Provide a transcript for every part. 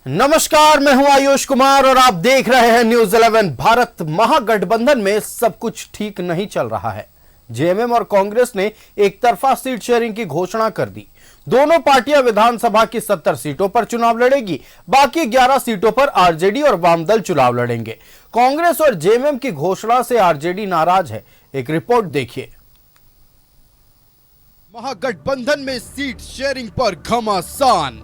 नमस्कार, मैं हूं आयुष कुमार और आप देख रहे हैं न्यूज 11 भारत। महागठबंधन में सब कुछ ठीक नहीं चल रहा है। जेएमएम और कांग्रेस ने एक तरफा सीट शेयरिंग की घोषणा कर दी। दोनों पार्टियां विधानसभा की 70 सीटों पर चुनाव लड़ेगी, बाकी 11 सीटों पर आरजेडी और वामदल चुनाव लड़ेंगे। कांग्रेस और जेएमएम की घोषणा से आरजेडी नाराज है। एक रिपोर्ट देखिए। महागठबंधन में सीट शेयरिंग पर घमासान,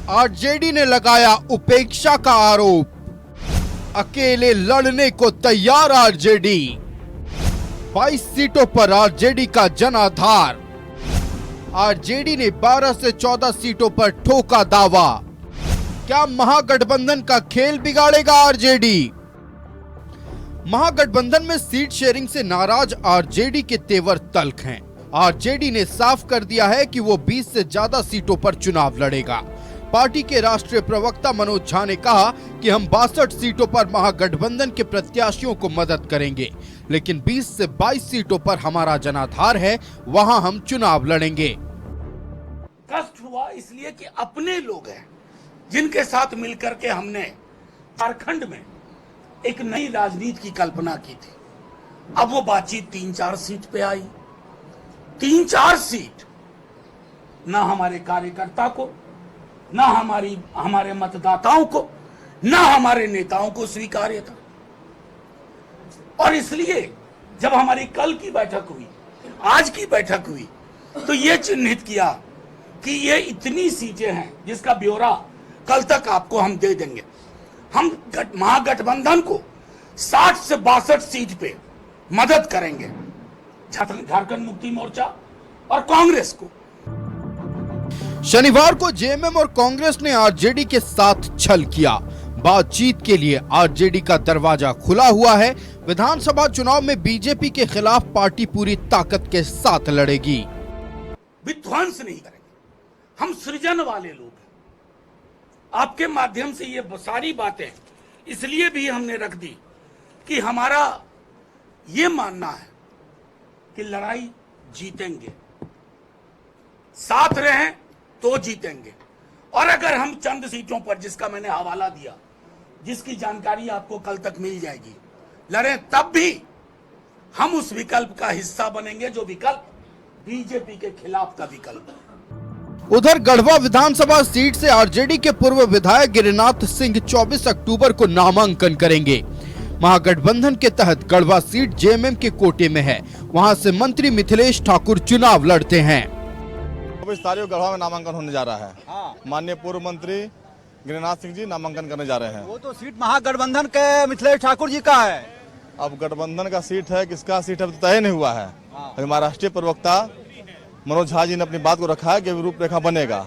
आरजेडी ने लगाया उपेक्षा का आरोप। अकेले लड़ने को तैयार आरजेडी, 22 सीटों पर आरजेडी का जनाधार। आरजेडी ने 12 से 14 सीटों पर ठोका दावा। क्या महागठबंधन का खेल बिगाड़ेगा आरजेडी? महागठबंधन में सीट शेयरिंग से नाराज आरजेडी के तेवर तल्ख हैं। आरजेडी ने साफ कर दिया है कि वो 20 से ज्यादा सीटों पर चुनाव लड़ेगा। पार्टी के राष्ट्रीय प्रवक्ता मनोज झा ने कहा कि हम 62 सीटों पर महागठबंधन के प्रत्याशियों को मदद करेंगे, लेकिन 20 से 22 सीटों पर हमारा जनाधार है, वहां हम चुनाव लड़ेंगे। कष्ट हुआ इसलिए कि अपने लोग हैं जिनके साथ मिलकर के हमने झारखंड में एक नई राजनीति की कल्पना की थी। अब वो बातचीत 3-4 सीट पे आई। 3-4 सीट ना हमारे कार्यकर्ता को, ना हमारे मतदाताओं को, ना हमारे नेताओं को स्वीकार्य था। और इसलिए जब हमारी कल की बैठक हुई, आज की बैठक हुई, तो ये चिन्हित किया कि ये इतनी सीटें हैं जिसका ब्यौरा कल तक आपको हम दे देंगे। हम महागठबंधन को 60 से 62 सीट पे मदद करेंगे, झारखंड मुक्ति मोर्चा और कांग्रेस को। शनिवार को जेएमएम और कांग्रेस ने आरजेडी के साथ छल किया। बातचीत के लिए आरजेडी का दरवाजा खुला हुआ है। विधानसभा चुनाव में बीजेपी के खिलाफ पार्टी पूरी ताकत के साथ लड़ेगी। विध्वंस नहीं करेंगे, हम सृजन वाले लोग हैं। आपके माध्यम से ये सारी बातें इसलिए भी हमने रख दी कि हमारा ये मानना है कि लड़ाई जीतेंगे, साथ रहें तो जीतेंगे। और अगर हम चंद सीटों पर, जिसका मैंने हवाला दिया, जिसकी जानकारी आपको कल तक मिल जाएगी, लड़ें, तब भी हम उस विकल्प का हिस्सा बनेंगे जो विकल्प बीजेपी के खिलाफ का विकल्प है। उधर गढ़वा विधानसभा सीट से आरजेडी के पूर्व विधायक गिरिनाथ सिंह 24 अक्टूबर को नामांकन करेंगे। महागठबंधन के तहत गढ़वा सीट जेएमएम के कोटे में है। वहां से मंत्री मिथिलेश ठाकुर चुनाव लड़ते हैं। 24 तारीख गढ़वा में नामांकन होने जा रहा है। माननीय पूर्व मंत्री गिरिनाथ सिंह जी नामांकन करने जा रहे हैं। वो तो सीट महागठबंधन के मिथिलेश ठाकुर जी का है। अब गठबंधन का सीट है, किसका सीट है तय नहीं हुआ है। हमारे राष्ट्रीय प्रवक्ता मनोज झा जी ने अपनी बात को रखा है कि रूपरेखा बनेगा।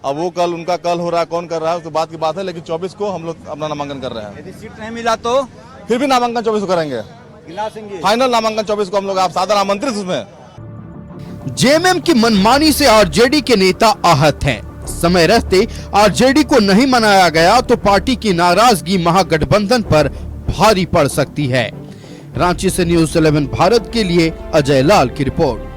अब वो कल उनका कल हो रहा है, कौन कर रहा है उसके बात की बात है, लेकिन 24 को हम लोग अपना नामांकन कर रहे हैं। यदि सीट नहीं मिला तो फिर भी नामांकन 24 को करेंगे। फाइनल नामांकन 24 को हम लोग, आप सादर आमंत्रित उसमें। जेएमएम की मनमानी से आरजेडी के नेता आहत हैं। समय रहते आरजेडी को नहीं मनाया गया तो पार्टी की नाराजगी महागठबंधन पर भारी पड़ सकती है। रांची से न्यूज 11 भारत के लिए अजय लाल की report.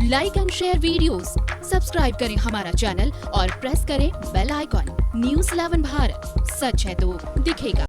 Like and share videos, subscribe करें हमारा चैनल और प्रेस करें बेल आइकॉन। न्यूज 11 भारत, सच है तो दिखेगा।